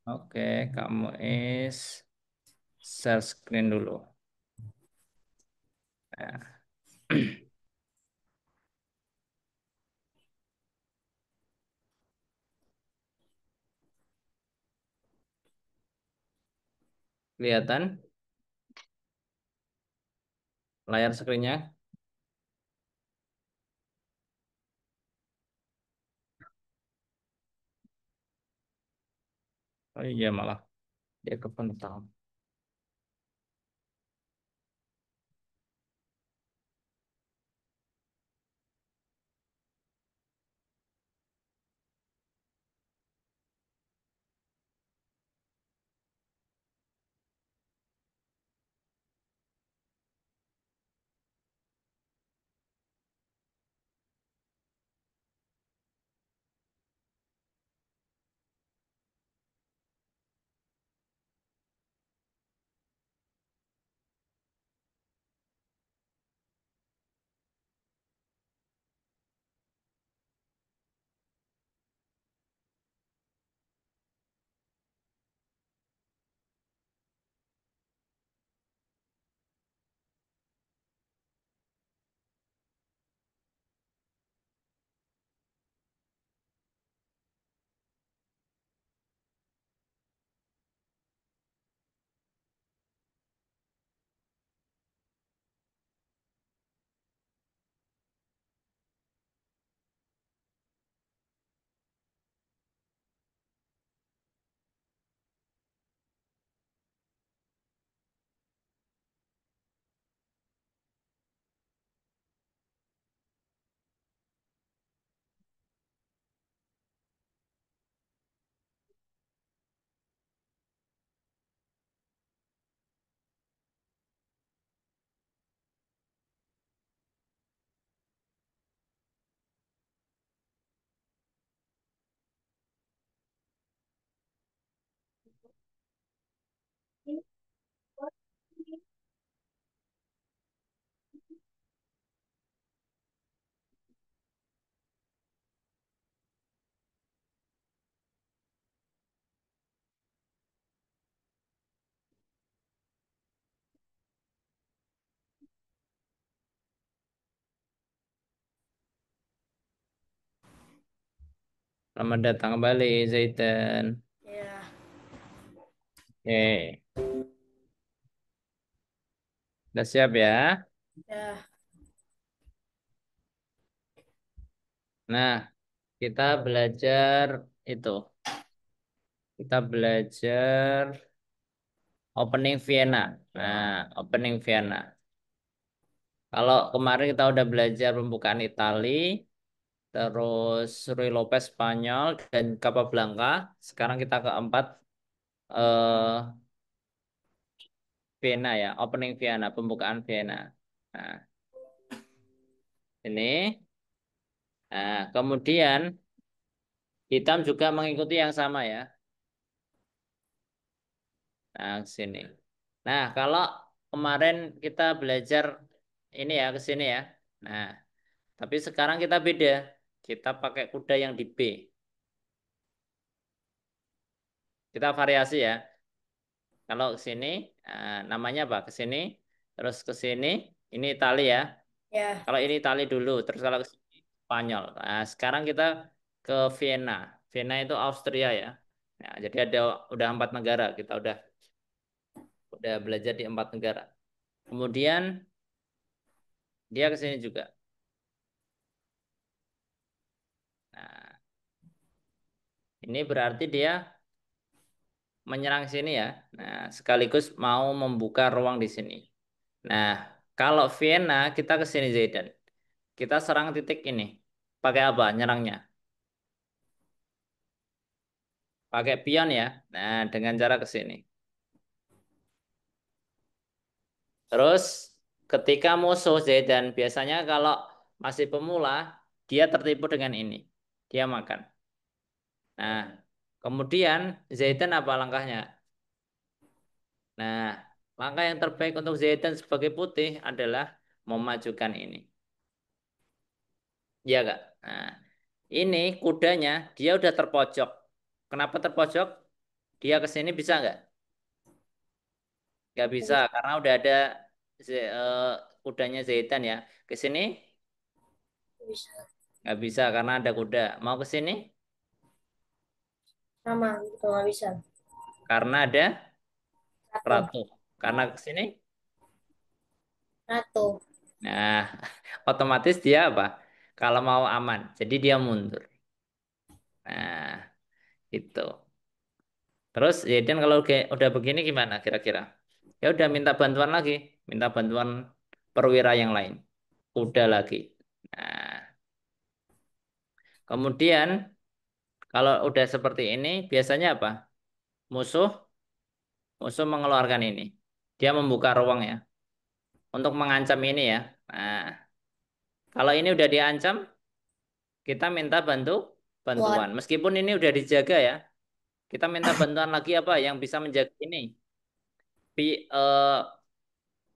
Oke, kamu share screen dulu. Nah, kelihatan layar screennya? Oh iya malah dia kebentang. Selamat datang kembali, Zaitan. Ya, Oke, udah siap ya? ya, Nah, kita belajar itu. Kita belajar opening Vienna. Nah, opening Vienna. Kalau kemarin kita udah belajar pembukaan Itali, terus Rui Lopez Spanyol dan Capablanca. Sekarang kita keempat eh Vienna ya, opening Vienna, pembukaan Vienna. Nah, ini. Nah, kemudian hitam juga mengikuti yang sama ya. Nah, ke sini. Nah, kalau kemarin kita belajar ini ya ke sini ya. Nah, tapi sekarang kita beda. Kita pakai kuda yang di B. Kita variasi ya. Kalau ke sini namanya apa? Ke sini, terus ke sini, ini Itali ya. ya, Kalau ini Itali dulu, terus kalau ke sini Spanyol. Nah, sekarang kita ke Vienna. Vienna itu Austria ya. Nah, jadi ada udah 4 negara. Kita udah belajar di 4 negara. Kemudian dia ke sini juga. Nah, ini berarti dia menyerang sini ya. Nah, sekaligus mau membuka ruang di sini. Nah, kalau Vienna kita ke sini Zaidan. Kita serang titik ini. Pakai apa nyerangnya? Pakai pion ya. Nah, dengan cara ke sini. Terus ketika musuh Zaidan biasanya kalau masih pemula dia tertipu dengan ini. Dia makan. Nah, kemudian Zaidan apa langkahnya? Nah, langkah yang terbaik untuk Zaidan sebagai putih adalah memajukan ini. Iya kak. Nah, ini kudanya dia udah terpojok. Kenapa terpojok? dia ke sini bisa nggak? Nggak Nggak bisa bisa. karena udah ada kudanya Zaidan ya. Ke sini Nggak bisa. nggak bisa karena ada kuda. Mau ke sini Sama gitu nggak bisa. karena ada Ratu. ratu. Karena ke sini, Ratu. nah otomatis dia apa? Kalau mau aman, jadi dia mundur. Nah, itu. Terus Zaidan kalau kayak udah begini gimana kira-kira? Ya udah minta bantuan lagi, minta bantuan perwira yang lain. Udah lagi. Nah, kemudian kalau udah seperti ini, biasanya apa? Musuh, musuh mengeluarkan ini. Dia membuka ruang ya untuk mengancam ini ya. Nah, kalau ini udah diancam, kita minta bantuan. Tuan. Meskipun ini udah dijaga ya, kita minta bantuan lagi apa yang bisa menjaga ini.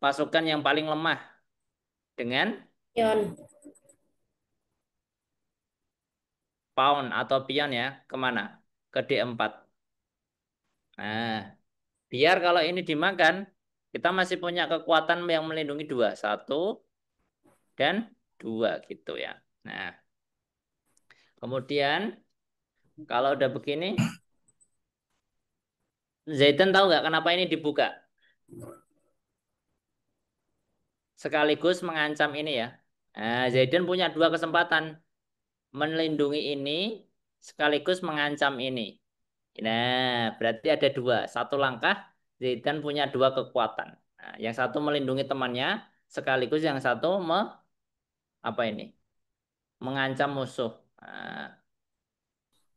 Pasukan yang paling lemah dengan Yon. pawn atau pion ya, kemana? Ke D4. Nah, biar kalau ini dimakan, kita masih punya kekuatan yang melindungi dua. Satu dan dua gitu ya. Nah, kemudian kalau udah begini, Zaidan tahu nggak kenapa ini dibuka? Sekaligus mengancam ini ya. Nah, Zaidan punya dua kesempatan. Melindungi ini sekaligus mengancam ini. Nah, berarti ada dua. Satu langkah, Zaidan punya dua kekuatan. Nah, yang satu melindungi temannya, sekaligus yang satu apa ini? Mengancam musuh. Nah,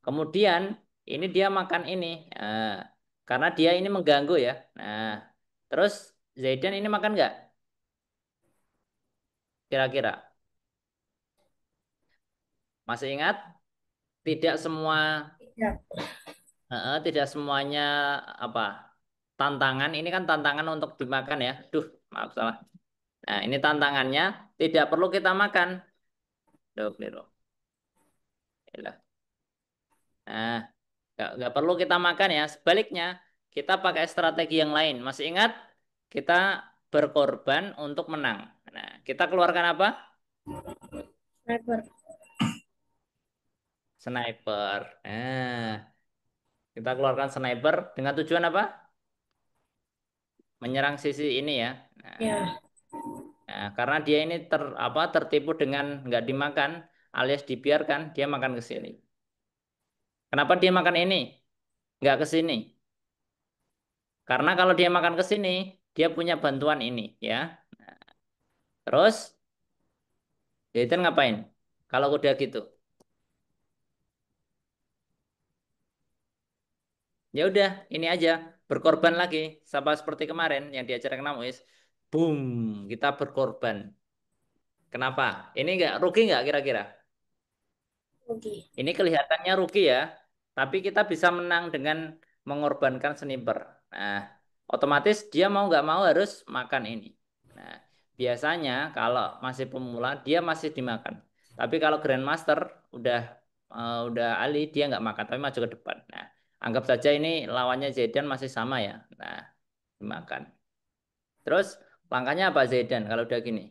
kemudian ini dia makan ini. Nah, karena dia ini mengganggu ya. Nah, terus Zaidan ini makan nggak? Kira-kira. Masih ingat? Tidak semua, Ya. tidak semuanya apa? Tantangan ini kan tantangan untuk dimakan ya. Duh, maaf salah. Nah, ini tantangannya tidak perlu kita makan. Duh, keliru. Yalah. Nah, nggak perlu kita makan ya. Sebaliknya, kita pakai strategi yang lain. Masih ingat? Kita berkorban untuk menang. Nah, kita keluarkan apa? Sniper. Sniper. Nah, kita keluarkan sniper dengan tujuan apa? Menyerang sisi ini ya. Nah, Ya. karena dia ini tertipu dengan nggak dimakan alias dibiarkan, dia makan ke sini. Kenapa dia makan ini? Nggak ke sini. Karena kalau dia makan ke sini, dia punya bantuan ini, ya. Terus, Jason ngapain? Kalau udah gitu, ya udah, ini aja, berkorban lagi, sama seperti kemarin yang diajarkan Namuis. Boom, kita berkorban. Kenapa? Ini nggak rugi nggak kira-kira? Oke. Ini kelihatannya rugi ya, tapi kita bisa menang dengan mengorbankan sniper. Nah, otomatis dia mau nggak mau harus makan ini. Nah, biasanya kalau masih pemula dia masih dimakan. Tapi kalau Grandmaster udah udah ahli dia nggak makan tapi maju ke depan. Nah, anggap saja ini lawannya Zaidan masih sama ya. Nah, dimakan. Terus langkahnya apa Zaidan kalau udah gini?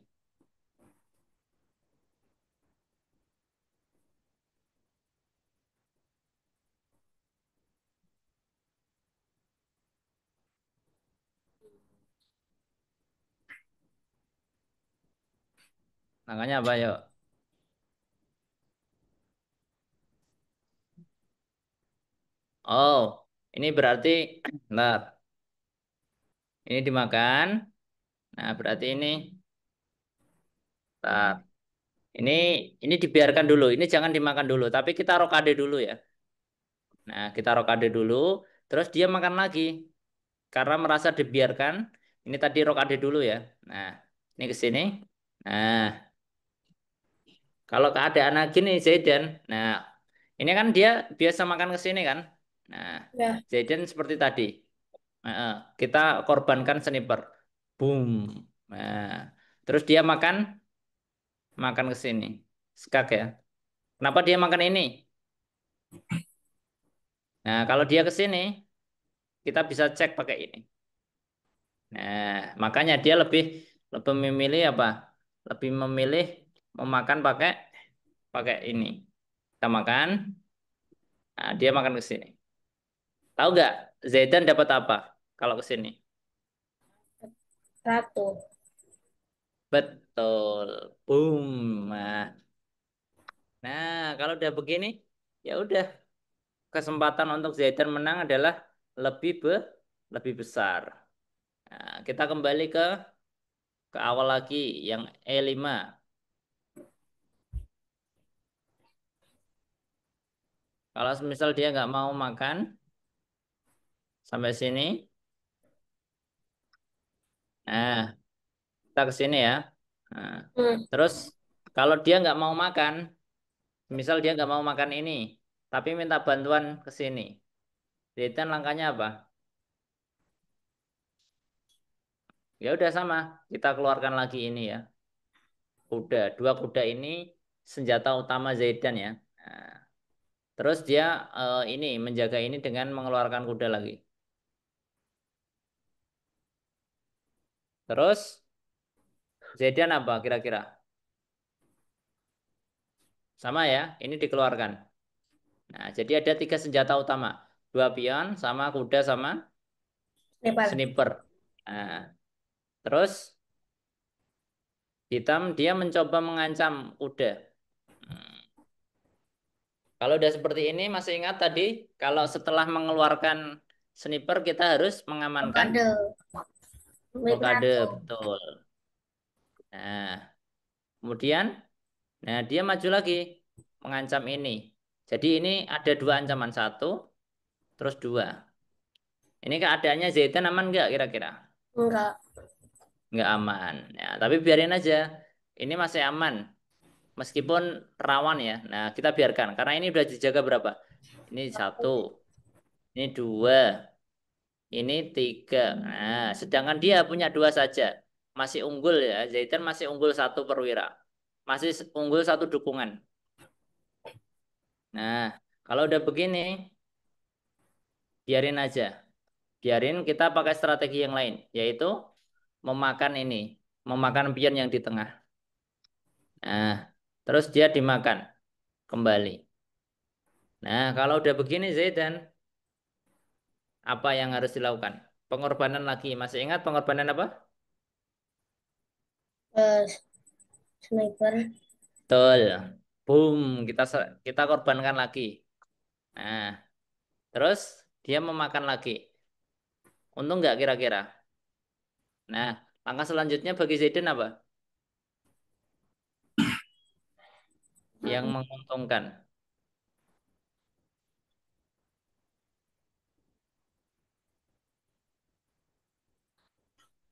Langkahnya apa yuk? Oh, ini berarti bentar. Ini dimakan. Nah, berarti bentar. Ini ini dibiarkan dulu. Ini jangan dimakan dulu, tapi kita rokade dulu ya. Nah, kita rokade dulu, terus dia makan lagi karena merasa dibiarkan. Ini tadi rokade dulu ya. Nah, ini ke sini. Nah, kalau keadaan gini Zaidan, nah ini kan dia biasa makan ke sini kan. Nah, Ya. Zaidan seperti tadi. Kita korbankan sniper. Boom. Nah, terus dia makan makan ke sini. Skak ya. Kenapa dia makan ini? Nah, kalau dia ke sini, kita bisa cek pakai ini. Nah, makanya dia lebih lebih memilih apa? Lebih memilih memakan pakai pakai ini. Kita makan, nah, dia makan ke sini. Tahu nggak Zaidan dapat apa kalau ke sini? Satu. Betul. Boom. Nah, kalau udah begini, ya udah kesempatan untuk Zaidan menang adalah lebih lebih besar. Nah, kita kembali ke awal lagi yang E5. Kalau misal dia nggak mau makan sampai sini, nah kita ke sini ya. Nah, Hmm, terus kalau dia nggak mau makan, misal dia nggak mau makan ini, tapi minta bantuan ke sini, Zaidan langkahnya apa? Ya udah sama, kita keluarkan lagi ini ya. Kuda, dua kuda ini senjata utama Zaidan ya. Nah, terus dia ini menjaga ini dengan mengeluarkan kuda lagi. Terus Zaidan apa kira-kira? Sama ya, ini dikeluarkan. Nah, jadi ada tiga senjata utama. Dua pion sama kuda sama Nepal. sniper. Nah, terus hitam dia mencoba mengancam kuda. Hmm, Kalau udah seperti ini masih ingat tadi kalau setelah mengeluarkan sniper kita harus mengamankan Blokade. blokade, Migrato. betul. Nah, kemudian dia maju lagi mengancam ini. Jadi ini ada dua ancaman, satu terus dua. Ini keadaannya Zaidan aman nggak kira-kira? Enggak. Nggak aman. Ya, tapi biarin aja. Ini masih aman. Meskipun rawan ya. Nah, kita biarkan. Karena ini udah dijaga berapa? Ini satu, ini dua, ini tiga. Nah, sedangkan dia punya dua saja. Masih unggul ya. Zaidan masih unggul satu perwira. Masih unggul satu dukungan. Nah, kalau udah begini, biarin aja. Biarin kita pakai strategi yang lain. Yaitu memakan ini. Memakan pion yang di tengah. Nah, terus dia dimakan kembali. Nah, kalau udah begini Zaidan, apa yang harus dilakukan? Pengorbanan lagi. Masih ingat pengorbanan apa? Eh, Sniper. Betul. Boom, kita korbankan lagi. Nah, terus dia memakan lagi. Untung nggak kira-kira? Nah, langkah selanjutnya bagi Zaidan apa? Yang Hmm, menguntungkan.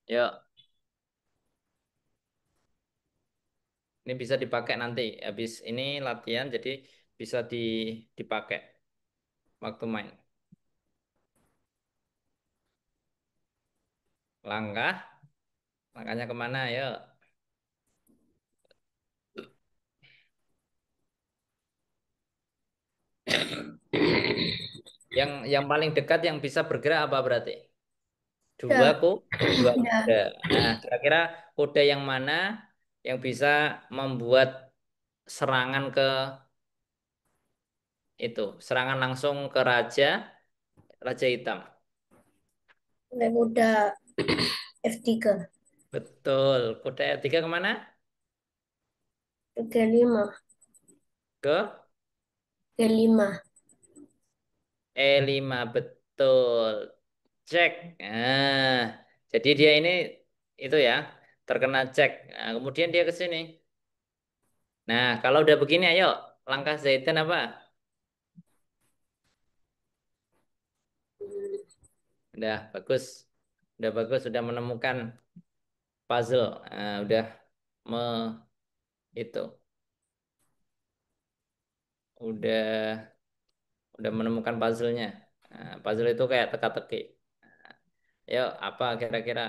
Yuk, ini bisa dipakai nanti. Habis ini latihan, jadi bisa dipakai waktu main. Langkah, langkahnya kemana? Yuk. Yang paling dekat yang bisa bergerak apa berarti? Dua Udah. ku, dua kuda. Udah. Nah, kira-kira kuda yang mana yang bisa membuat serangan ke itu, serangan langsung ke Raja Hitam. Naik kuda F3. Betul. Kuda tiga kemana? 35. Ke G5. E5. Betul. Cek. Nah, jadi dia ini itu ya terkena cek. Nah, kemudian dia ke sini. Nah, kalau udah begini, ayo langkah Zaidan apa? Udah bagus. Udah bagus, sudah menemukan puzzle. Nah, udah me itu. Udah udah menemukan puzzle-nya. Nah, puzzle itu kayak teka-teki. Yuk, apa kira-kira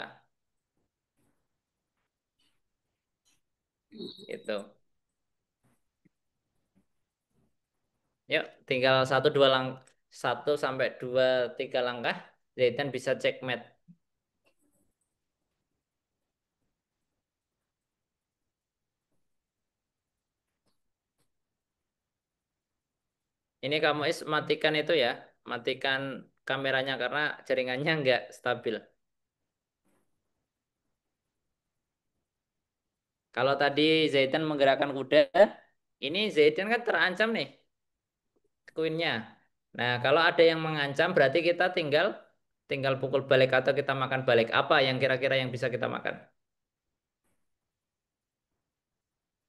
itu? Yuk, tinggal satu sampai dua tiga langkah. Zaidan bisa checkmate. Ini kamu matikan itu ya, matikan kameranya karena jaringannya nggak stabil. Kalau tadi Zaidan menggerakkan kuda, ini Zaidan kan terancam nih, queen-nya. Nah, kalau ada yang mengancam berarti kita tinggal tinggal pukul balik atau kita makan balik. Apa yang kira-kira yang bisa kita makan?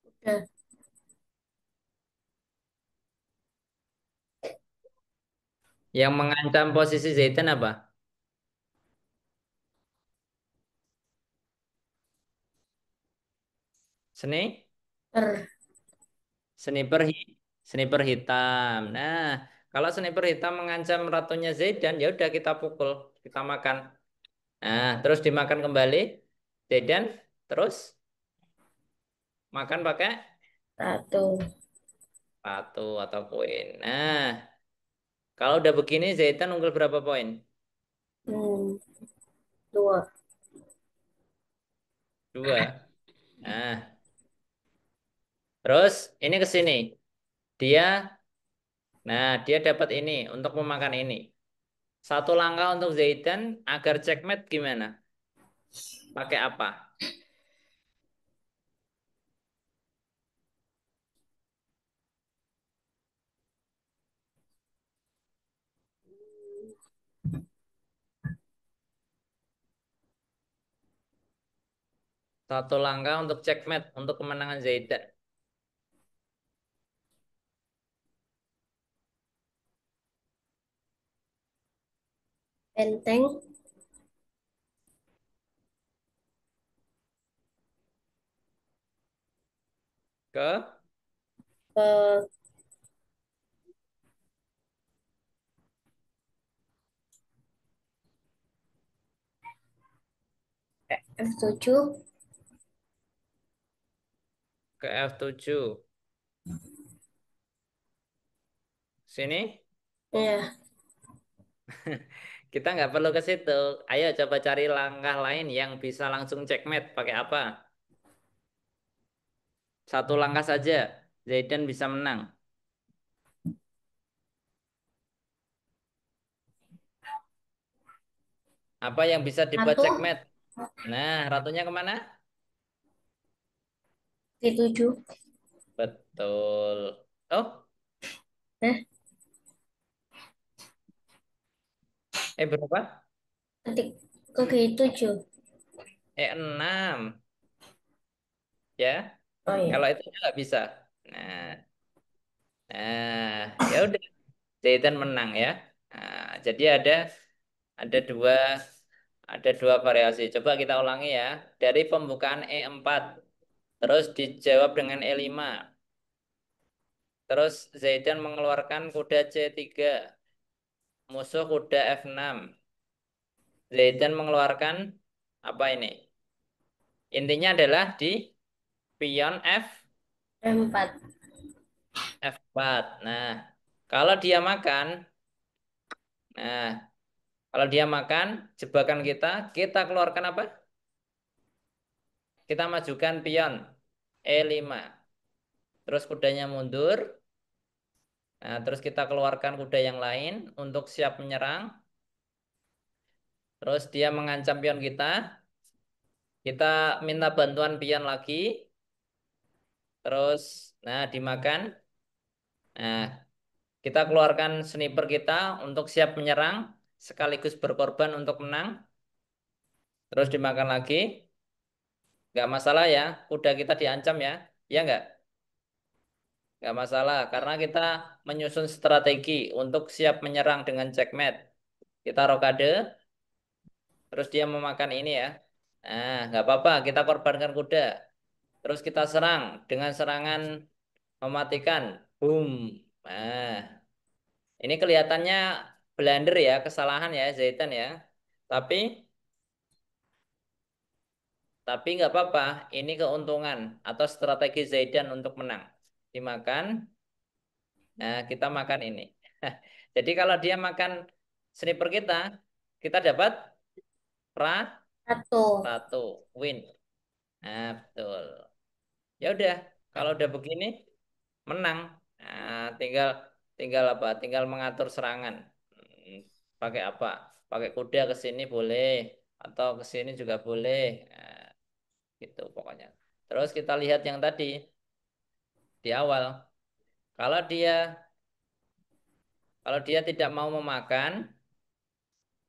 Udah. Yang mengancam posisi Zaidan apa? Seni? Per. Sniper sniper hitam. Nah, kalau sniper hitam mengancam ratunya Zaidan, ya udah kita pukul, kita makan. Nah, terus dimakan kembali. Zaidan terus makan pakai Satu. ratu atau koin. Nah, kalau udah begini Zaidan unggul berapa poin? Hmm, dua. Dua. Nah, terus ini ke sini. Dia, dia dapat ini untuk memakan ini. Satu langkah untuk Zaidan agar checkmate gimana? Pakai apa? Satu langkah untuk checkmate untuk kemenangan Zaidan. Benteng. Ke Ke F7. ke F7. Sini. Ya. Kita nggak perlu ke situ. Ayo coba cari langkah lain yang bisa langsung checkmate. Pakai apa? Satu langkah saja. Zaidan bisa menang. Apa yang bisa dibuat Satu. checkmate? Nah, ratunya kemana? T7. Betul. Oh, Eh, berapa? ketik ke G7. Enam. Ya, Oh ya. kalau itu nggak bisa. Nah, ya udah. Zaidan menang ya. Nah, jadi ada dua variasi. Coba kita ulangi ya. Dari pembukaan E4, terus dijawab dengan E5. Terus Zaidan mengeluarkan kuda C3, musuh kuda F6. Zaidan mengeluarkan apa ini? Intinya adalah di pion M4. F4. Nah, kalau dia makan, nah kalau dia makan, jebakan kita keluarkan apa? Kita majukan pion E5. Terus kudanya mundur. Nah, terus kita keluarkan kuda yang lain untuk siap menyerang. Terus dia mengancam pion kita. Kita minta bantuan pion lagi. Terus, dimakan. Nah, kita keluarkan sniper kita untuk siap menyerang. Sekaligus berkorban untuk menang. Terus dimakan lagi. Nggak masalah ya. Kuda kita diancam ya. Ya nggak? Nggak masalah. Karena kita menyusun strategi untuk siap menyerang dengan checkmate. Kita rokade. Terus dia memakan ini ya. Nah, nggak apa-apa, kita korbankan kuda. Terus kita serang dengan serangan mematikan. Boom. Nah, ini kelihatannya blunder ya, kesalahan ya Zaitan ya. Tapi tapi nggak apa-apa. Ini keuntungan atau strategi Zaidan untuk menang. Dimakan. Nah, kita makan ini. Jadi kalau dia makan sniper kita, kita dapat ra Satu. ratu win. Nah, betul. Ya udah, kalau udah begini menang. Nah, tinggal tinggal apa? Tinggal mengatur serangan. Hmm, Pakai apa? Pakai kuda ke sini boleh atau ke sini juga boleh. Nah, gitu pokoknya. Terus kita lihat yang tadi di awal. Kalau dia kalau dia tidak mau memakan,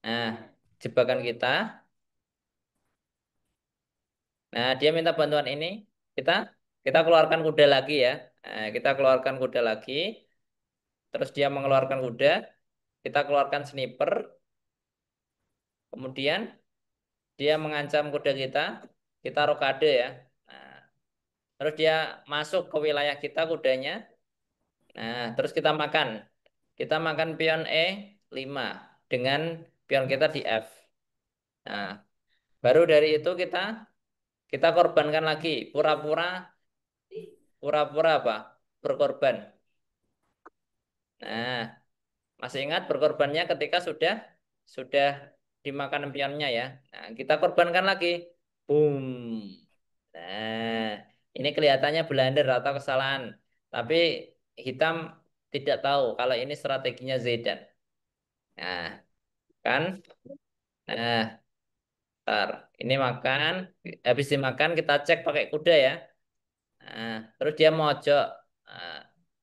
nah jebakan kita. Nah, dia minta bantuan ini. Kita kita keluarkan kuda lagi ya. Nah, kita keluarkan kuda lagi. Terus dia mengeluarkan kuda. Kita keluarkan sniper. Kemudian dia mengancam kuda kita. Kita rokade ya. Nah, terus dia masuk ke wilayah kita kudanya. Nah, terus kita makan. Kita makan pion E5 dengan pion kita di F. Nah, baru dari itu kita korbankan lagi. Pura-pura apa? Berkorban. Nah, masih ingat berkorbannya ketika sudah dimakan empionnya ya. Nah, kita korbankan lagi. Boom. Nah, ini kelihatannya blunder atau kesalahan. Tapi hitam tidak tahu kalau ini strateginya Zidane. Nah, kan? Nah, ntar. Ini makan. Habis dimakan kita cek pakai kuda ya. Nah, terus dia mojok. Nah,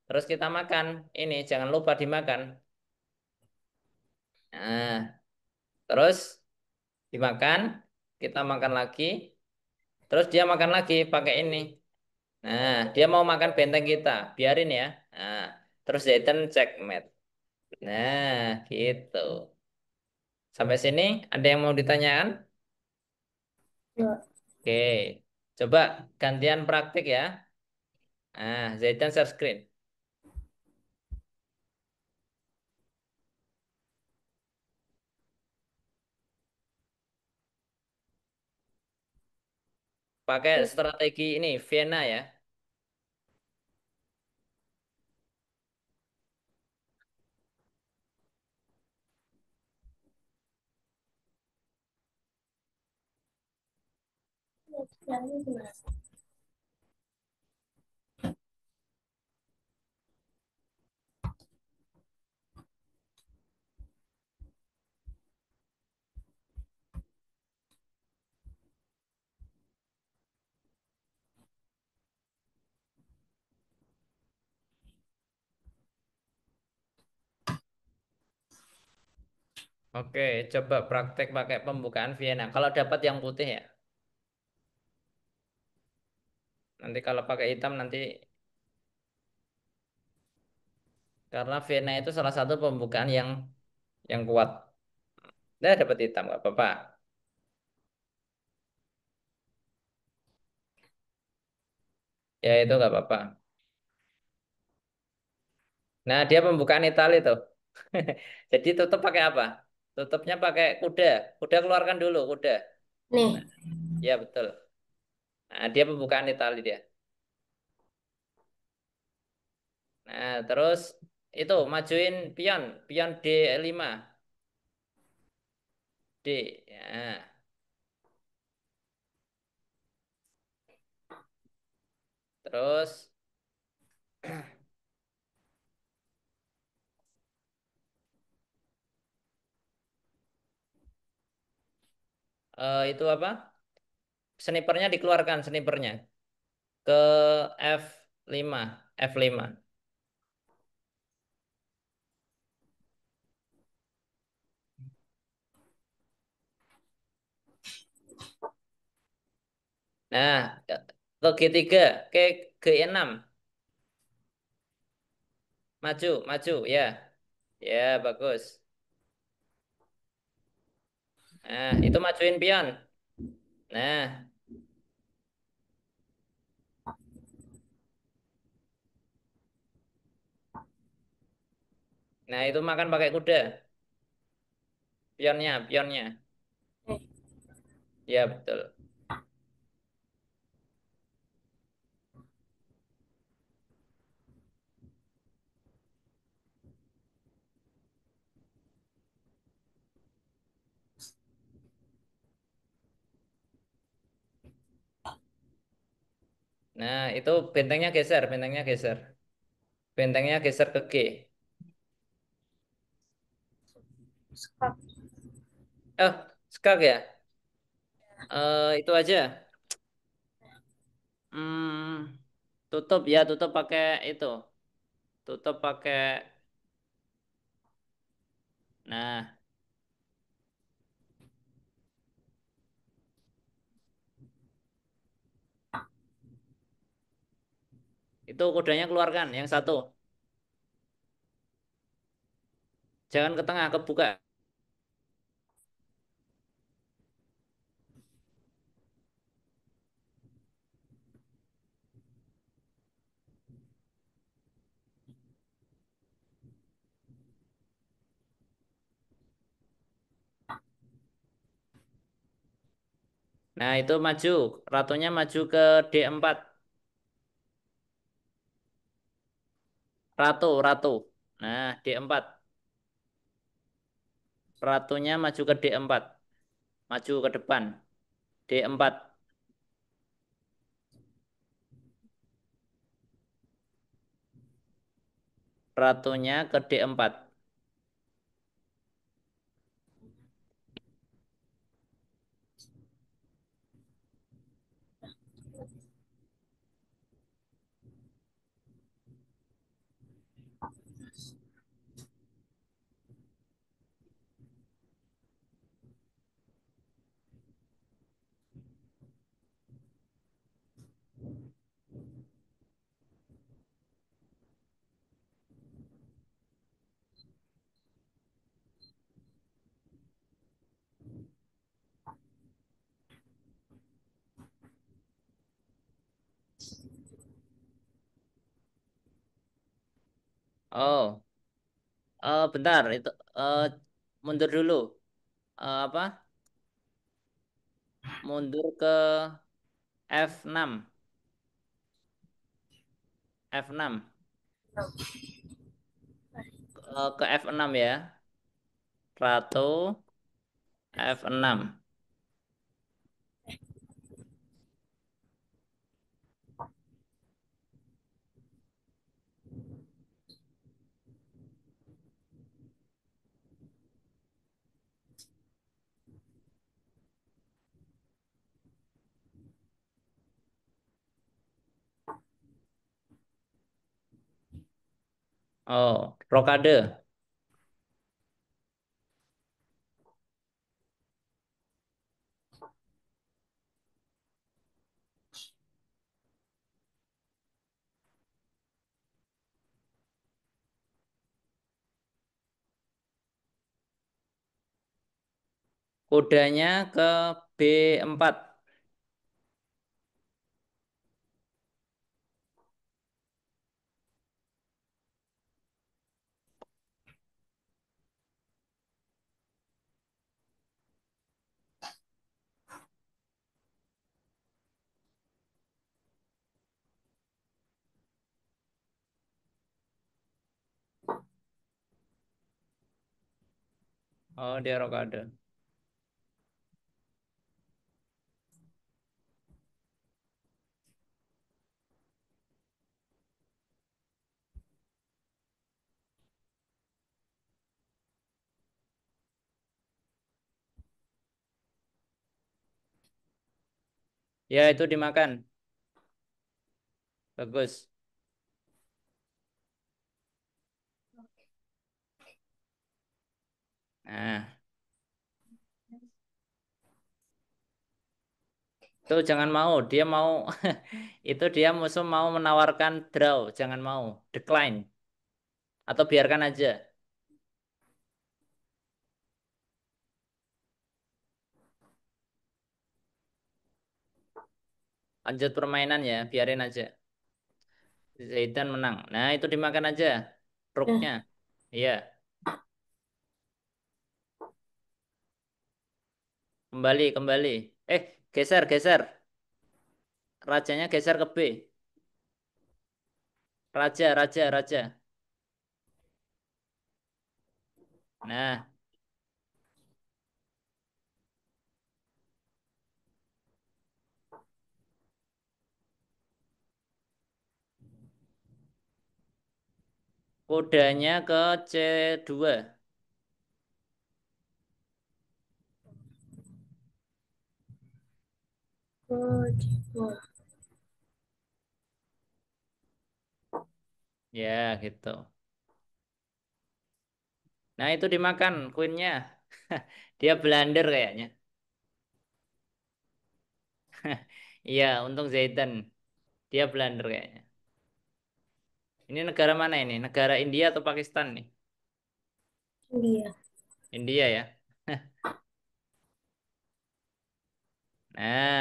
terus kita makan. Ini jangan lupa dimakan. Nah, terus dimakan, kita makan lagi, terus dia makan lagi pakai ini. Nah, dia mau makan benteng kita, biarin ya. Nah, terus Zaitan checkmate. Nah, gitu. Sampai sini ada yang mau ditanyakan? Dua. Oke, coba gantian praktik ya. Nah, Zaitan share screen. Pakai strategi ini, Vienna ya. Oke, coba praktek pakai pembukaan Vienna. Kalau dapat yang putih ya. Nanti kalau pakai hitam nanti karena Vienna itu salah satu pembukaan yang kuat. Nah, dapat hitam nggak apa-apa. Ya itu nggak apa-apa. Nah, dia pembukaan Itali tuh. Jadi tutup pakai apa? Tutupnya pakai kuda. Kuda keluarkan dulu, kuda. Nih, Ya betul. Nah, dia pembukaan Itali dia. Nah, terus itu majuin pion, pion D5. D. Ya. Terus itu apa? Snipernya dikeluarkan, snipernya ke F5, F5. Nah, ke G3, ke G6. Maju, maju, ya. Ya, bagus. Nah, itu majuin pion. Nah, nah itu makan pakai kuda. Pionnya, pionnya. nih. Ya, betul. Nah, itu bentengnya geser, bentengnya geser. Bentengnya geser ke G. Skak. Skak ya? Itu aja. Hmm, tutup ya, tutup pakai itu. Tutup pakai. Nah, itu kudanya keluarkan. Yang satu, jangan ke tengah, kebuka. Nah, itu maju. Ratunya maju ke D4. Ratu, ratu. Nah, D4. Ratunya maju ke D4. Maju ke depan. D4. Ratunya ke D4. Oh, bentar. Itu mundur dulu. Apa? Mundur ke F6. F6. Ke F6 ya. Ratu F6. Oh, rokade. Kudanya ke B4. Oh, dia rokade. Ya, itu dimakan. Bagus. Nah, itu jangan mau. Dia mau itu dia musuh mau menawarkan draw, jangan mau. Decline atau biarkan aja. Lanjut permainan ya, biarin aja. Zaidan menang. Nah, itu dimakan aja. Rooknya. Ya, Iya, kembali, kembali. Geser, geser. Rajanya geser ke B. Raja, raja, raja. Nah, Kodanya ke C2. kedua. Ya, gitu. Nah, itu dimakan queennya. Dia blunder kayaknya. Iya, untung Zaidan. Dia blunder kayaknya. Ini negara mana ini? Negara India atau Pakistan nih? India. India ya. Nah,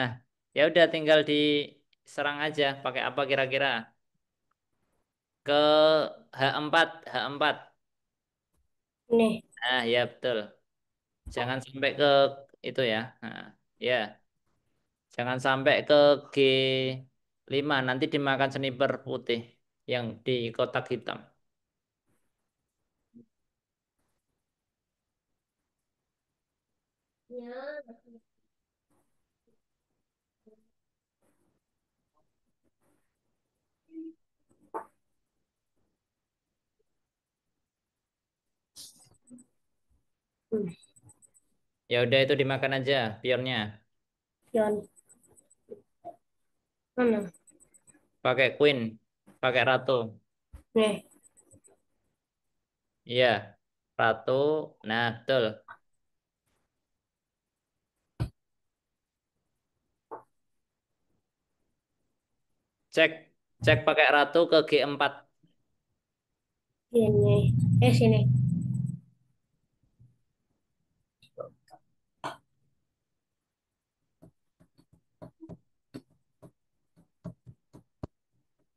ya udah tinggal diserang aja. Pakai apa kira-kira? Ke H4, H4. Nih, Nah, ya betul. Jangan sampai ke itu ya. Nah, ya, jangan sampai ke G5 nanti dimakan sniper putih yang di kotak hitam. hmm, Ya udah itu dimakan aja pionnya. pion. Mana? Pakai queen, pakai ratu. Nih, Iya, ratu. Nah, betul. Cek, cek pakai ratu ke G4. ini. Sini.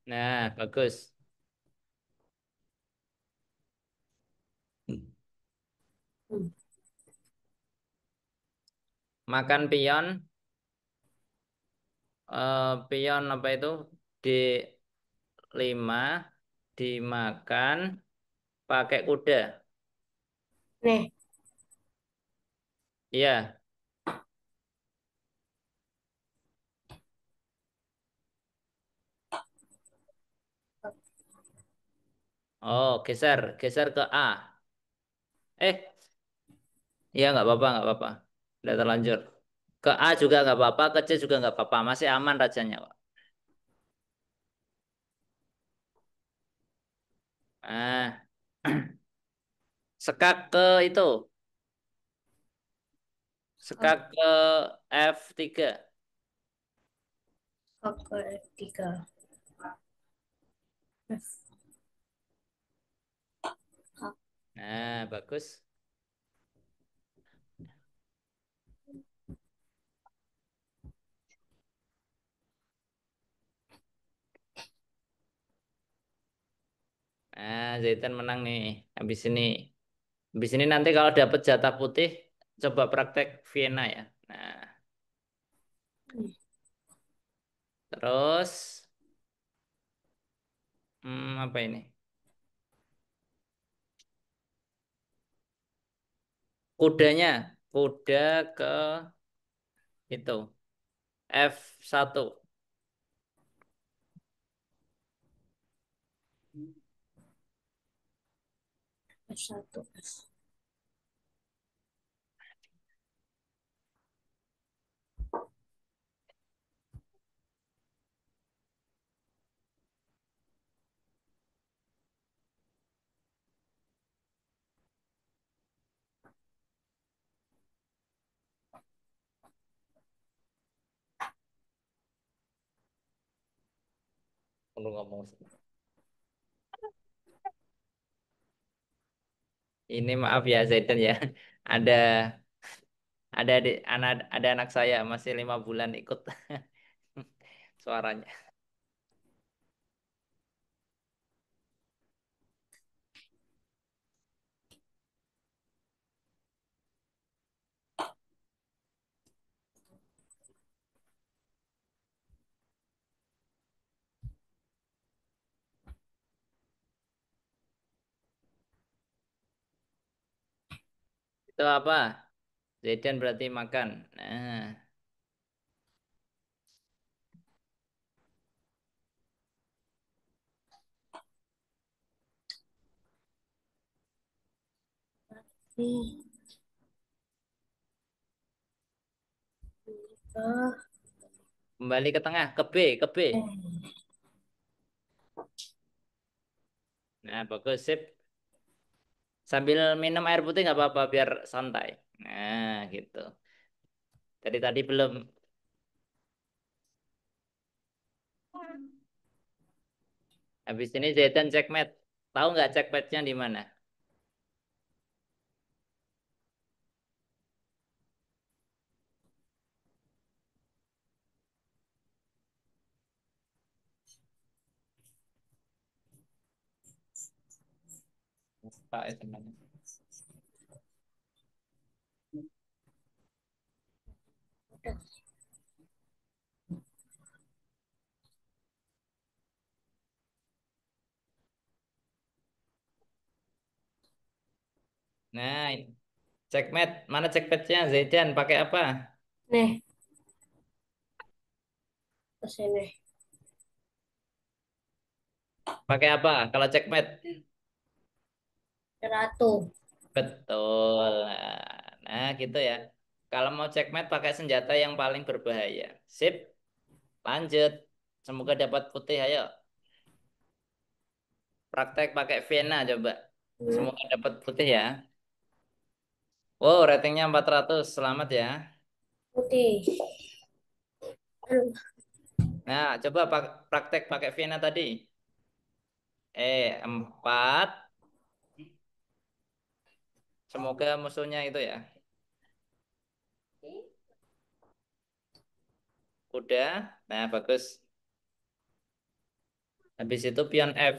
Nah, bagus. Hmm, Makan pion, pion apa itu? D5 dimakan pakai kuda. Nih, Iya. Oh, geser, geser ke A. Iya nggak apa-apa. Udah terlanjur. Ke A juga nggak apa-apa, ke C juga nggak apa-apa. Masih aman rajanya kok. Nah, sekak ke itu, sekak kak, ke F3. kakak F3. Kak, Nah, bagus. Nah, Zaitan menang nih. Habis ini. Habis ini nanti kalau dapat jatah putih, coba praktek Vienna ya. Nah, hmm, terus apa ini? Kudanya, kuda ke itu F1. F1. Perlu ngomong. Ini maaf ya Zaidan ya. Ada ada anak saya masih 5 bulan ikut suaranya. Itu apa? Zaidan berarti makan. Nah, Nih, ke Kembali ke tengah, ke B, ke B. eh, Nah, bagus, sip. Sambil minum air putih nggak apa-apa biar santai. Nah, gitu. Tadi tadi belum. Habis ini jahitan checkmate. Tahu nggak checkmate-nya di mana? Pak, itu namanya. udah. Nah, ini. Checkmate. Mana checkmate-nya? Zaidan pakai apa? Nih, ke sini. Pakai apa? Kalau checkmate? Ratu. Betul. Nah, gitu ya. Kalau mau checkmate pakai senjata yang paling berbahaya. Sip, lanjut. Semoga dapat putih, ayo. Praktek pakai Vena coba. Hmm, Semoga dapat putih ya. Wow, ratingnya 400. Selamat ya. putih. Aduh, Nah, coba praktek pakai Vena tadi. 4. Semoga musuhnya itu ya. Udah. Nah, bagus. Habis itu pion F.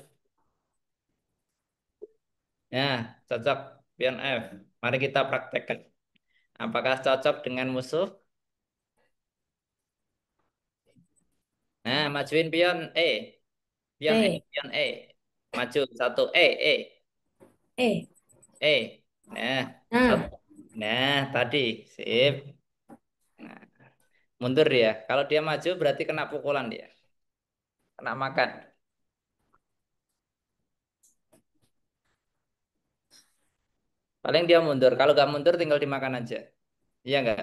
Nah, cocok pion F. Mari kita praktekkan. Apakah cocok dengan musuh? Nah, majuin pion E. Pion E, eh, pion E. Maju satu E. eh. E. Nah, Nah, satu. Nah, tadi. Sip. Nah, mundur dia. Kalau dia maju berarti kena pukulan dia. Kena makan. Paling dia mundur. Kalau nggak mundur tinggal dimakan aja. Iya nggak?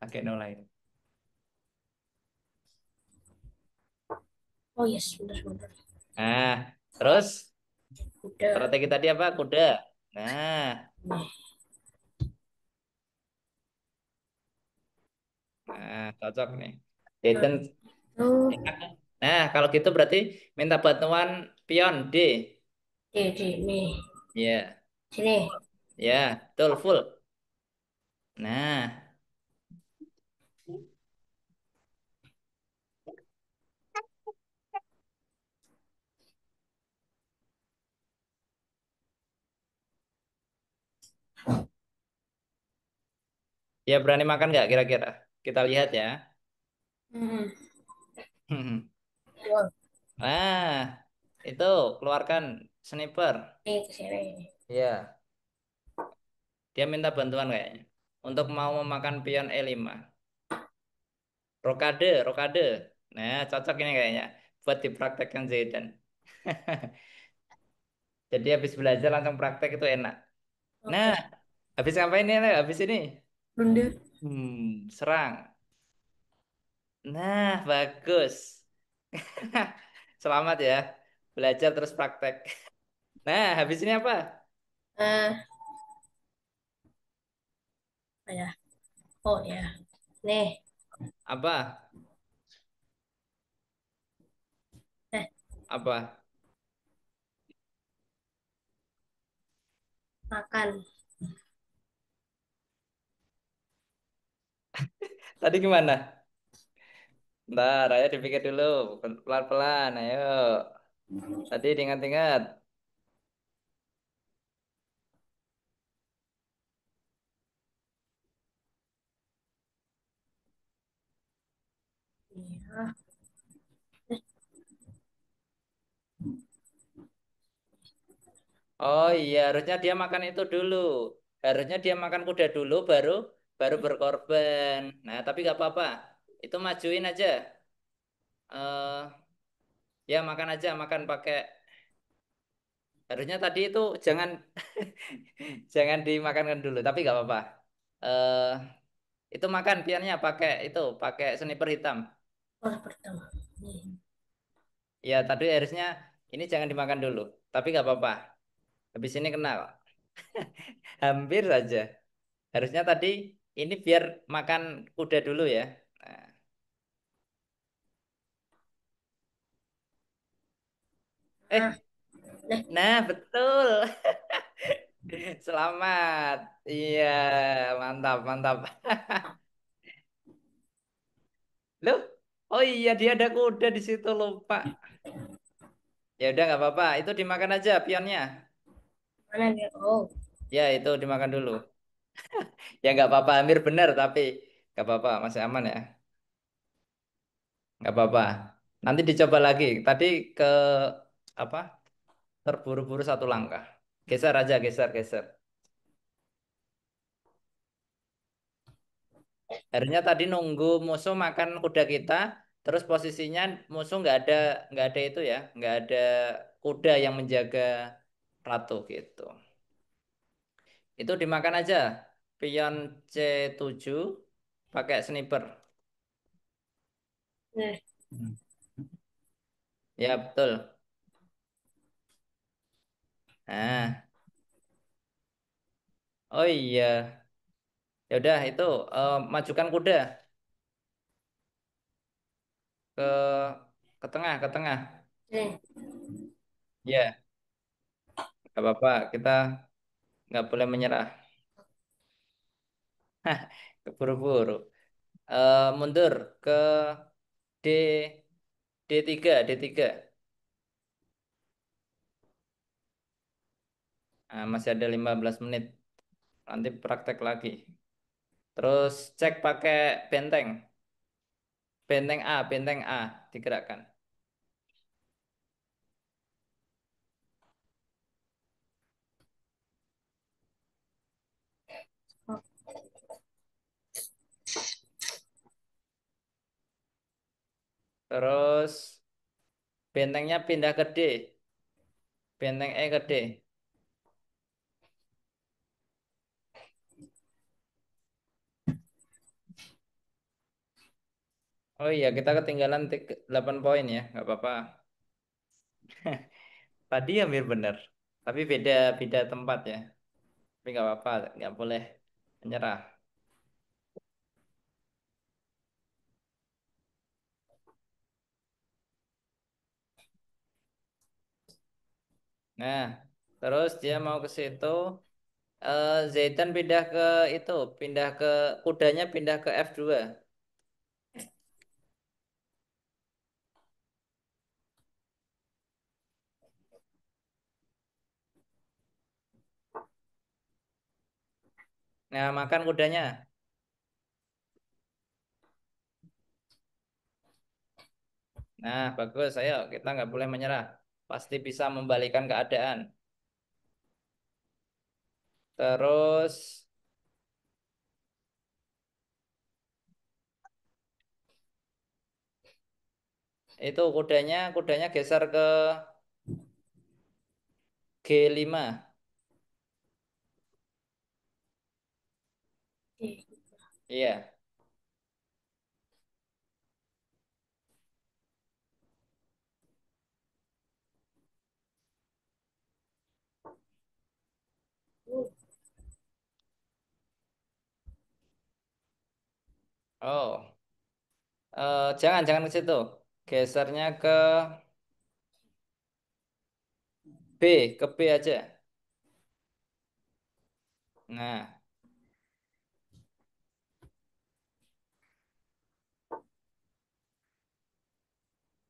Oke, mulai. oh yes, bener bener. Nah, terus Udah. strategi tadi apa? Kuda. Nah, Nih. cocok nih. Nah, Jaden. tuh. Nah, kalau gitu berarti minta bantuan pion D. Nih. Ya, Sini. ya, betul full. Nah, ya berani makan nggak kira-kira? Kita lihat ya. Hmm. Wah, Nah, itu keluarkan sniper. nih ke sini. Ya, dia minta bantuan kayaknya. Untuk mau memakan pion E5. Rokade, rokade. Nah, cocok ini kayaknya. Buat dipraktekkan Zaidan. Jadi habis belajar langsung praktek itu enak. Nah, Oke. habis ngapain nih? Le? Habis ini? Bunda. Serang. Nah, bagus. Selamat ya. Belajar terus praktek. Nah, habis ini apa? Ah, apa ya? Oh ya. Nih. Apa? Eh, Apa? makan. Tadi gimana? Ntar, ayo dipikir dulu. Pelan-pelan, ayo. Tadi diingat-ingat. Iya. Oh iya, harusnya dia makan itu dulu. Harusnya dia makan kuda dulu, baru baru berkorban. Nah, tapi gak apa-apa. Itu majuin aja. Eh, Ya makan aja, makan pakai. Harusnya tadi itu jangan jangan dimakankan dulu, tapi nggak apa-apa. Eh itu makan piannya pakai itu, pakai sniper hitam. Oh, pertama. Nih. Ya tadi harusnya ini jangan dimakan dulu, tapi nggak apa-apa. Habis ini kena kok. Hampir saja. Harusnya tadi ini biar makan kuda dulu ya. Nah, Nah, eh, deh. nah betul. Selamat. Iya, mantap, mantap. Loh, oh iya dia ada kuda di situ lupa. Ya udah nggak apa-apa, itu dimakan aja pionnya. Mana dia? Oh, Ya itu dimakan dulu. Ya nggak apa-apa, hampir benar tapi nggak apa-apa, masih aman ya. Nggak apa-apa. Nanti dicoba lagi. Tadi ke apa? Terburu-buru satu langkah. Geser aja, geser, geser. Harusnya tadi nunggu musuh makan kuda kita, terus posisinya musuh nggak ada itu ya, nggak ada kuda yang menjaga ratu gitu. Itu dimakan aja. Pion C7 pakai sniper. nih. Ya betul. Nah, oh iya. Ya udah itu majukan kuda ke ke tengah, ke tengah. Nih. Ya, nggak apa-apa. Kita nggak boleh menyerah. Keburu-buru. Mundur ke D D3. Nah, masih ada 15 menit. Nanti praktek lagi. Terus cek pakai benteng. Benteng A digerakkan. Oh, Terus bentengnya pindah ke D. Benteng E ke D. Oh iya, kita ketinggalan 8 poin ya. Nggak apa-apa. Tadi hampir benar. Tapi beda beda tempat ya. Tapi nggak apa-apa. Nggak boleh menyerah. Nah, terus dia mau ke situ. Zaidan pindah ke itu. Pindah ke kudanya pindah ke F2. Nah, makan kudanya. Nah, bagus. Ayo, kita nggak boleh menyerah. Pasti bisa membalikan keadaan. Terus itu kudanya geser ke G5. oke. Iya. Oh, jangan jangan ke situ. Gesernya ke B aja. Nah,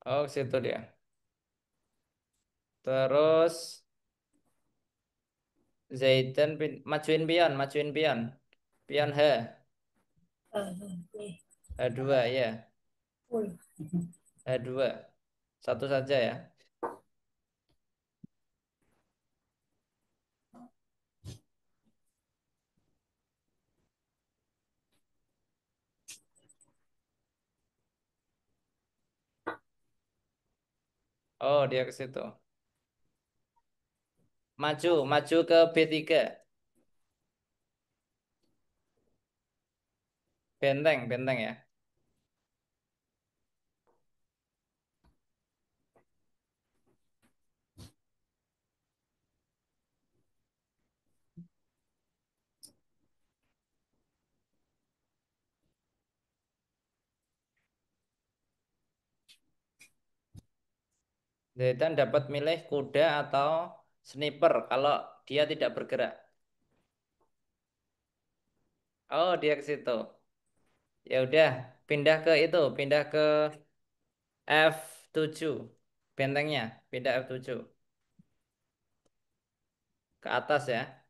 oh ke situ dia. Terus Zaidan majuin pion. Pion Nih. H2 ya. Wih. H2. Satu saja ya. Oh, dia ke situ. Maju, maju ke B3. Benteng, benteng ya. Zaidan dapat milih kuda atau sniper kalau dia tidak bergerak. Oh, dia ke situ. Ya udah, pindah ke itu, pindah ke F7. Bentengnya, pindah F7 ke atas ya.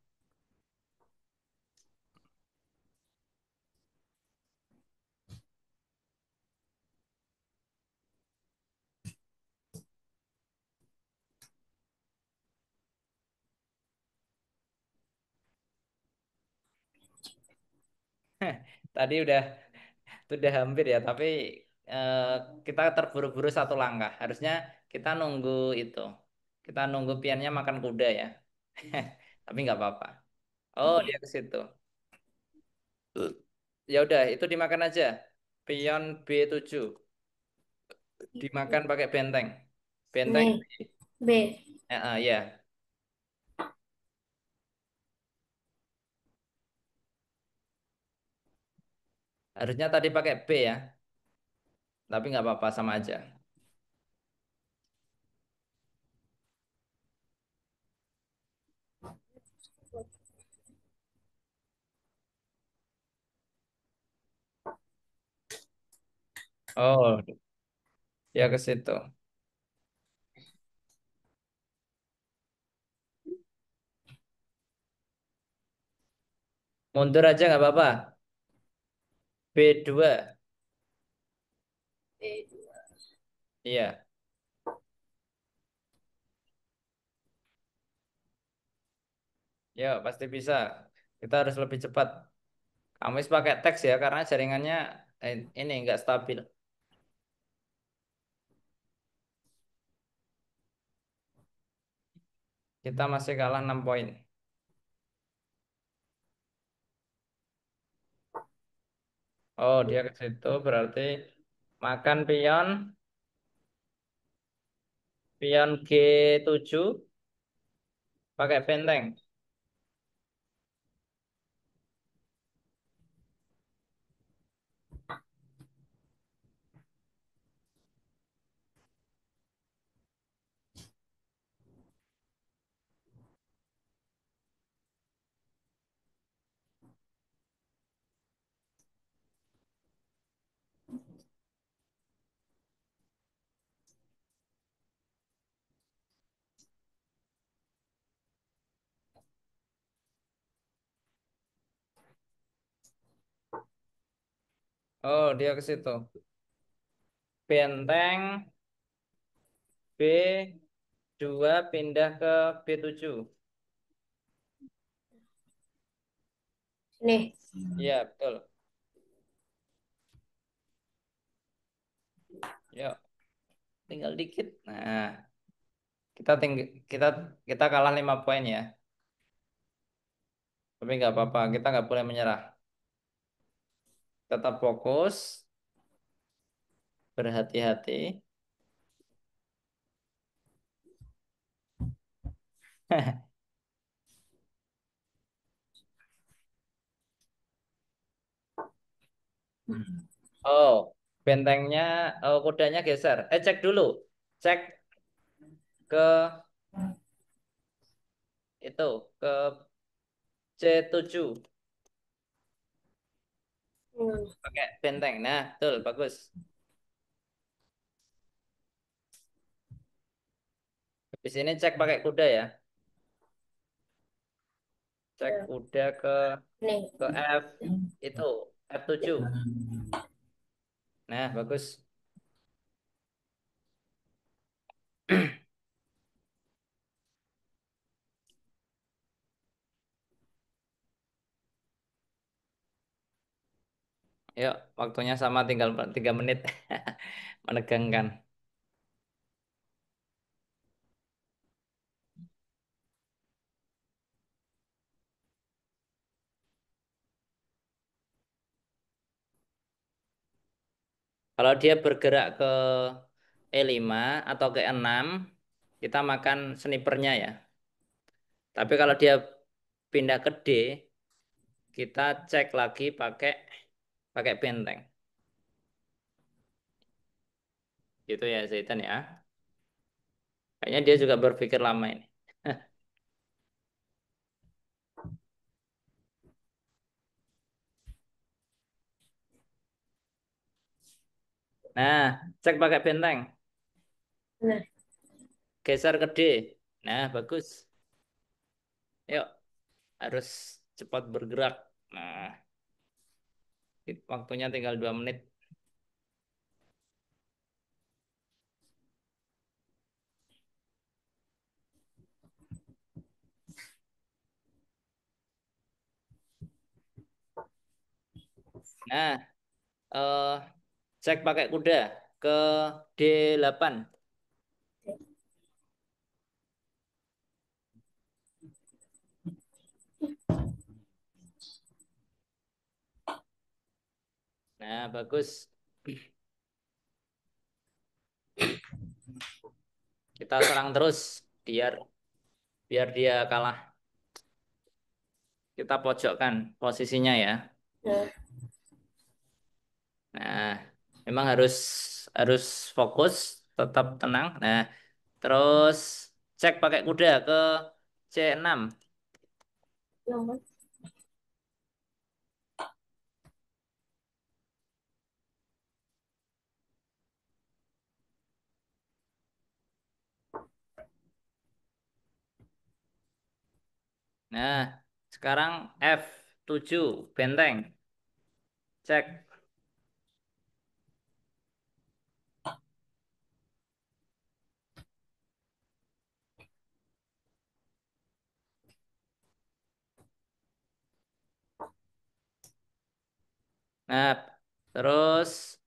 Tadi udah hampir ya, tapi eh, kita terburu-buru satu langkah. Harusnya kita nunggu itu. Kita nunggu piannya makan kuda ya. Tapi nggak apa-apa. Oh, dia ke situ. Ya udah, itu dimakan aja. Pion B7 dimakan pakai benteng. Benteng Nih, B. B. Ya. Harusnya tadi pakai B ya, tapi nggak apa-apa sama aja. Oh, dia ke situ. Mundur aja nggak apa-apa. B2. B. Iya, ya pasti bisa. Kita harus lebih cepat. Kamu harus pakai teks ya, karena jaringannya ini nggak stabil. Kita masih kalah 6 poin. Oh, dia ke situ berarti makan pion, pion G7 pakai benteng. Oh, dia ke situ. Benteng B2 pindah ke B7. Nih. Iya, betul. Yuk, tinggal dikit. Nah, kita kita kita kalah 5 poin ya. Tapi nggak apa-apa, kita nggak boleh menyerah. Tetap fokus, berhati-hati. Oh, bentengnya, oh, kudanya geser. Cek dulu. Cek ke itu, ke C7 Hmm. pakai benteng. Nah, betul, bagus. Habis ini cek pakai kuda ya. Cek Ya. kuda Nih. ke F itu, F7. Nah, bagus. Yuk, waktunya sama tinggal 3 menit. Menegangkan. Kalau dia bergerak ke E5 atau ke E6, kita makan snipernya ya. Tapi kalau dia pindah ke D, kita cek lagi pakai pakai benteng. Gitu ya Zaitan ya. Kayaknya dia juga berpikir lama ini. Nah, cek pakai benteng. Nah, Geser ke D. Nah, bagus. Yuk, harus cepat bergerak. Nah, waktunya tinggal 2 menit. Nah, eh, cek pakai kuda ke D8. Nah, bagus. Kita serang terus biar biar dia kalah. Kita pojokkan posisinya ya. nah, Nah, memang harus harus fokus, tetap tenang. Nah, terus cek pakai kuda ke C6. nomor. Nah, sekarang F7 benteng. Cek. Nah, terus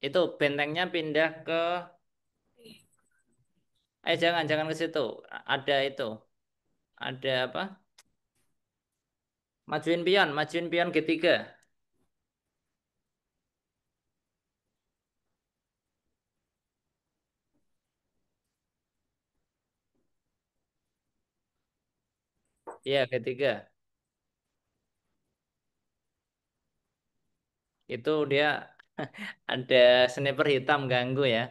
itu bentengnya pindah ke jangan jangan ke situ. Ada itu. Ada apa? Majuin pion G3. Iya, G3. Itu dia ada sniper hitam ganggu ya.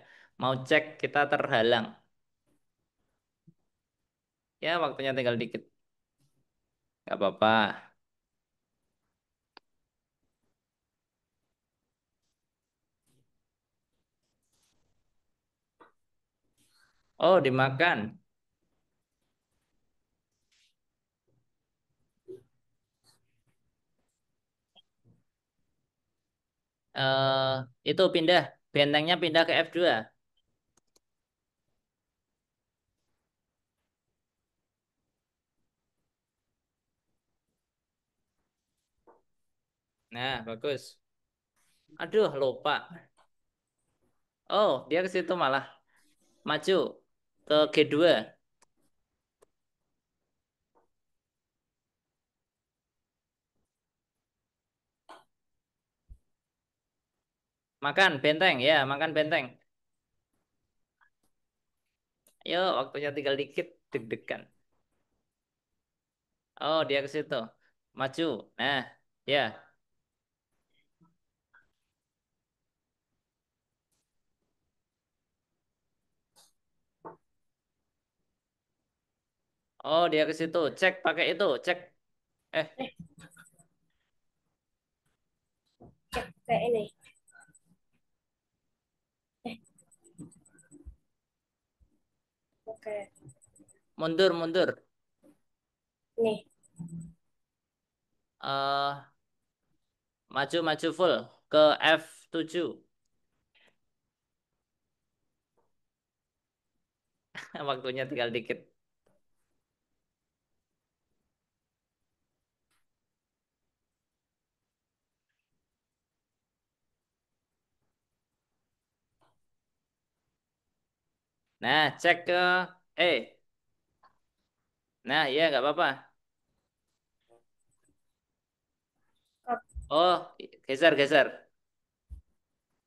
Mau cek kita terhalang. Ya, waktunya tinggal dikit. Gak apa-apa. Oh, dimakan. eh itu pindah. Bentengnya pindah ke F2. Nah, bagus. Aduh, lupa. Oh, dia ke situ malah. Maju ke G2. Makan benteng, ya, makan benteng. Ayo, waktunya tinggal dikit. Deg-degan. Oh, dia ke situ. Maju. Nah, ya. Oh, dia ke situ. Cek pakai itu. Cek. Eh, Eh, kayak ini. Eh, oke. mundur, mundur. Nih, eh maju, maju full ke F7. Waktunya tinggal dikit. Nah, cek ke E. Nah, iya, nggak apa-apa. Oh, geser, geser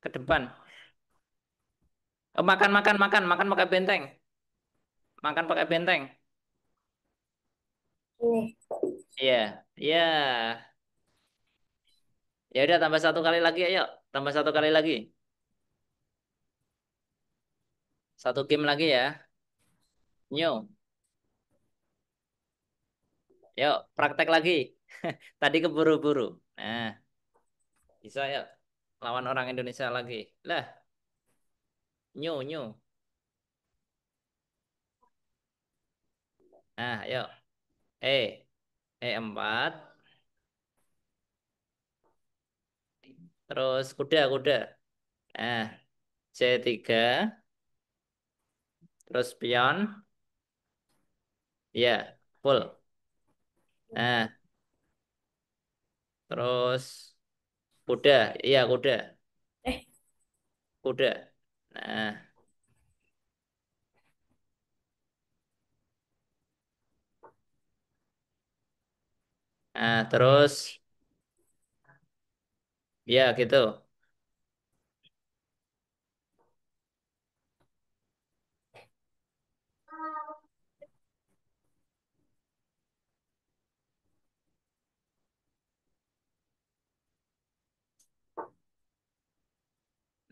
ke depan. Oh, makan, makan, makan, makan pakai benteng. Makan pakai benteng. Ini. Iya, iya. Ya udah tambah satu kali lagi, ayo. Tambah satu kali lagi. Satu game lagi ya. New. Yuk, praktek lagi. Tadi keburu-buru. Nah, bisa ya. Lawan orang Indonesia lagi. Lah, new, new. Nah, yuk. E. E4. Terus kuda, kuda. Nah, C3. Terus pion. Iya, full. Nah, terus kuda. Iya, kuda. Eh, Kuda. Nah, terus ya gitu.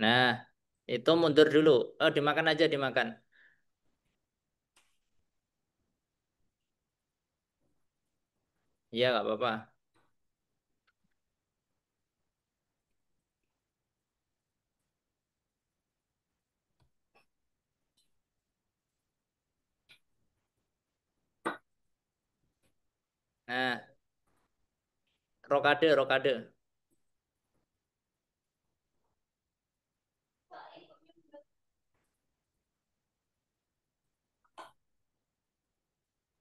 Nah, itu mundur dulu. Oh, dimakan aja, dimakan. Iya, nggak apa-apa. Nah, rokade, rokade.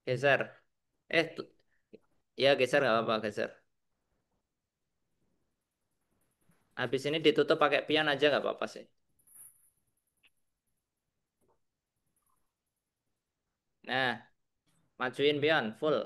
Geser. Ya geser nggak apa-apa, geser. Habis ini ditutup pakai pion aja nggak apa-apa sih. Nah, majuin pion, full.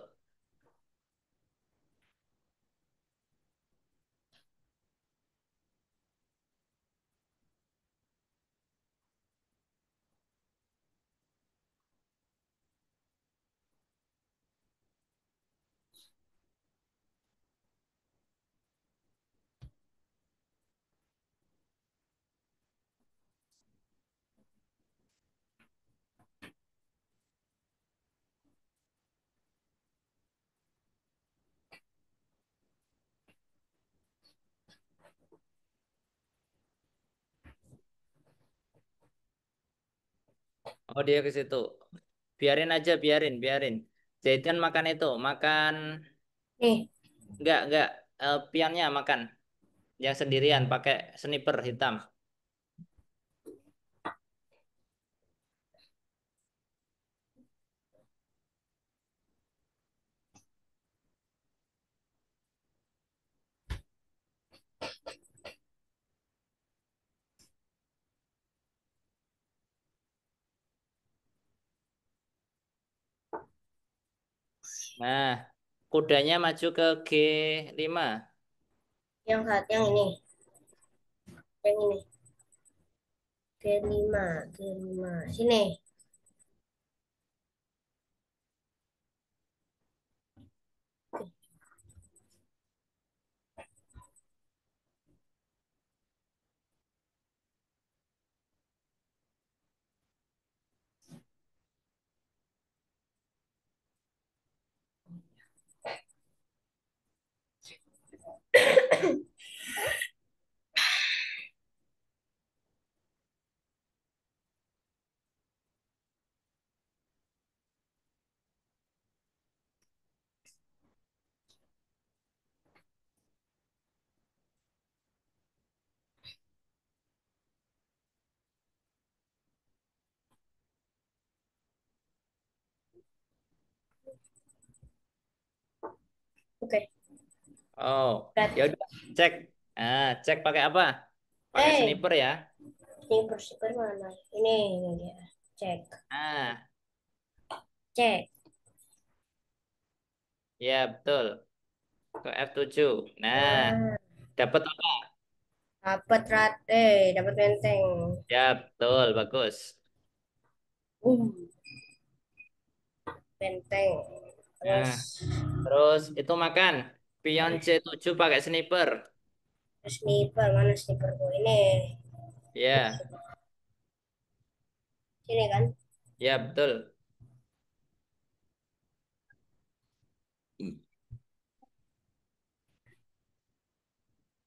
Oh, dia ke situ. Biarin aja, biarin, biarin. Zaidan makan itu, makan nih. enggak, pionnya makan yang sendirian pakai sniper hitam. Nah, kudanya maju ke G5. Yang ini. Yang ini. Kelima, kelima. Sini. Oke. Oh, ya Berat. udah cek. Cek pakai apa? Pakai Eh, sniper ya. ini persipir mana? Ini dia. Cek. Ah, Cek. ya betul. Ke F7. Nah, Nah. Dapat apa? Dapat dapat benteng. Ya, betul, bagus. Uh, benteng. Nah, Terus terus itu makan. Pion C7 pakai sniper. sniper, mana sniperku ini? Ya, Sini kan? ya betul.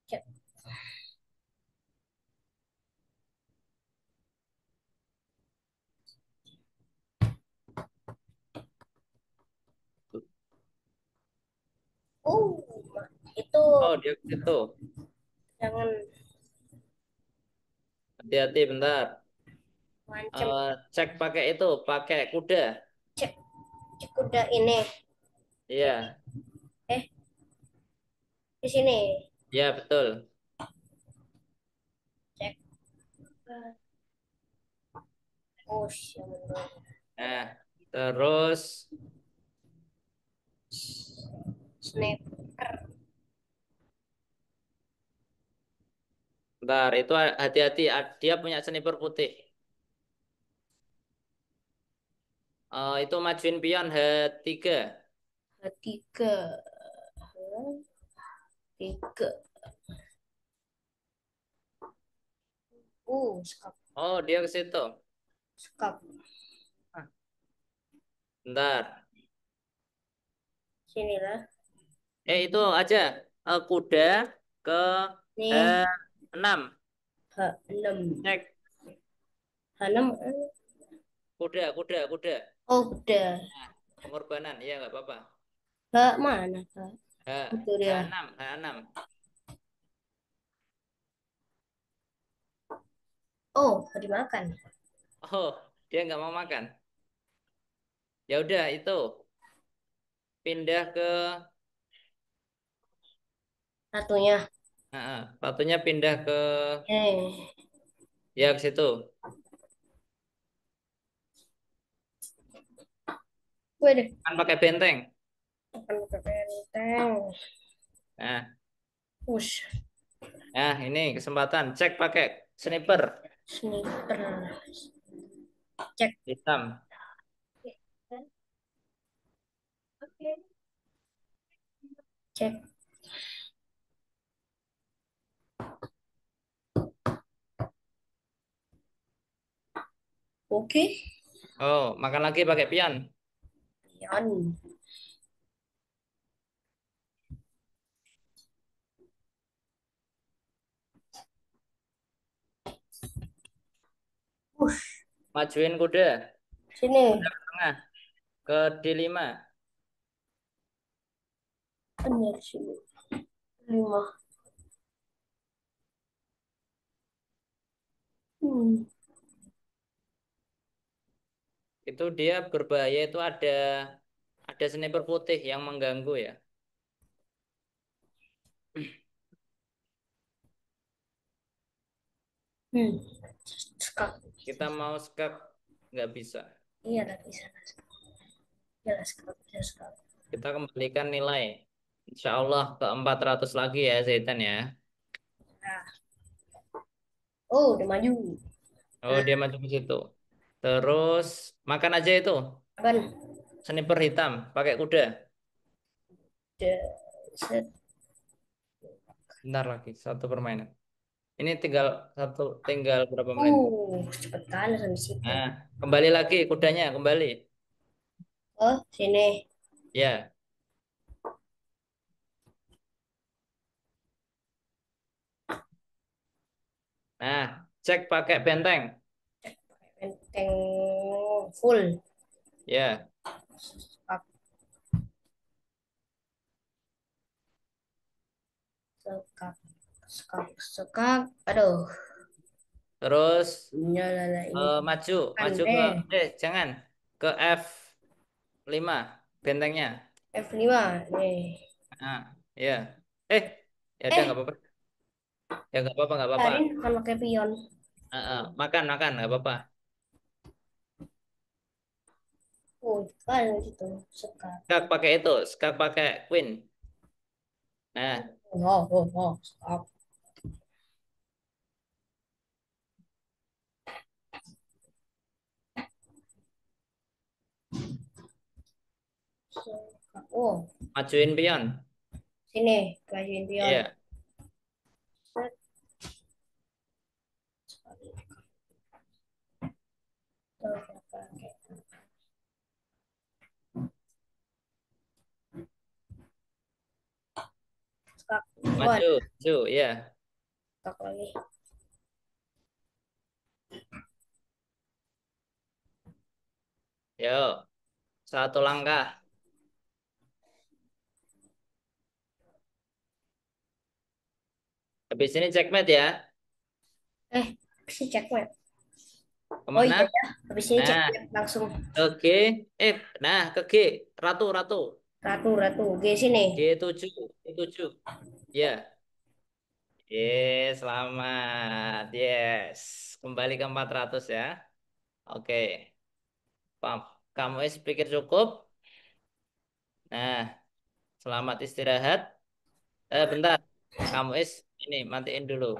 Cek. Uh, itu Oh, dia ke situ. jangan Hati-hati bentar. macam Cek pakai itu, pakai kuda. cek cek udah ini. Iya, Eh, di sini. ya betul. Cek. Oh, siapa? Nah, terus Sniper. bentar, itu hati-hati. Dia punya sniper putih. Itu majuin pion H3. Tiga. Tiga. Skap. Oh, dia ke situ. Skap. Ah, bentar. Sini lah. Itu aja. Kuda ke Nih, H6. H6. Cek H6. kuda, kuda, kuda. Oh, udah. Nah, pengorbanan. Iya, nggak apa-apa. H mana, Kak? H, Itu dia. H6, H6. Oh, mau dimakan. Oh, dia nggak mau makan. Ya udah itu pindah ke Satunya. sepatunya pindah ke Eh, ya ke situ. waduh. Kan pakai benteng. Akan ke benteng. Nah, Push. nah ini kesempatan. Cek pakai sniper Sniper. Cek. hitam. Cek. Oke. Oh, makan lagi pakai pion. Yan. Push. Majuin kuda. Sini. Kuda ke tengah ke D5. Benar sini. 5. Hmm. Itu dia berbahaya itu ada sniper putih yang mengganggu ya. Hmm. Skak. Kita mau skak nggak bisa. Iya lagi sana. Jelas skak. Jelas skak. Kita kembalikan nilai. Insya Allah ke 400 lagi ya Zaitan ya. Nah. Oh, udah maju. Oh, Nah, dia maju ke situ. Terus makan aja itu. kan. Sniper hitam, pakai kuda. Udah. Set. Bentar lagi, satu permainan. Ini tinggal berapa menit? Cepet kali sampai situ. Nah, kembali lagi kudanya, kembali. Oh, sini. Ya, nah, cek pakai benteng. Benteng full. Ya, Skak. Skak. Skak. Skak. Aduh. terus Nyala ini. maju, Kan maju ke, deh. jangan, ke F5 bentengnya. F5. Nih. Nah, ya, eh, ya udah nggak Eh, apa-apa, ya nggak apa-apa, nggak apa-apa. Karin kan pakai pion. Makan, makan, nggak apa-apa. Oh, kan gitu. Skak. Skak pakai itu, skak pakai queen. Nah, Oh, oh, oh, stop. Oh, majuin pion. sini, bajuin pion. Iya, Set. Tuh, pakai. Skak. Oh, maju, maju, iya. skak lagi. Yuk, satu langkah. Habis ini checkmate ya. Si cekmet. Oh Kemana? iya ya, habis ini Nah, cekmet langsung. ke G. Nah, ke G. Ratu, ratu. Ratu, ratu. Oke, sini. G7, G7. Ya. Selamat. Yes. Kembali ke 400 ya. Oke. Pam. Kamu pikir cukup? Nah, selamat istirahat. Bentar. Kamu ini matiin dulu.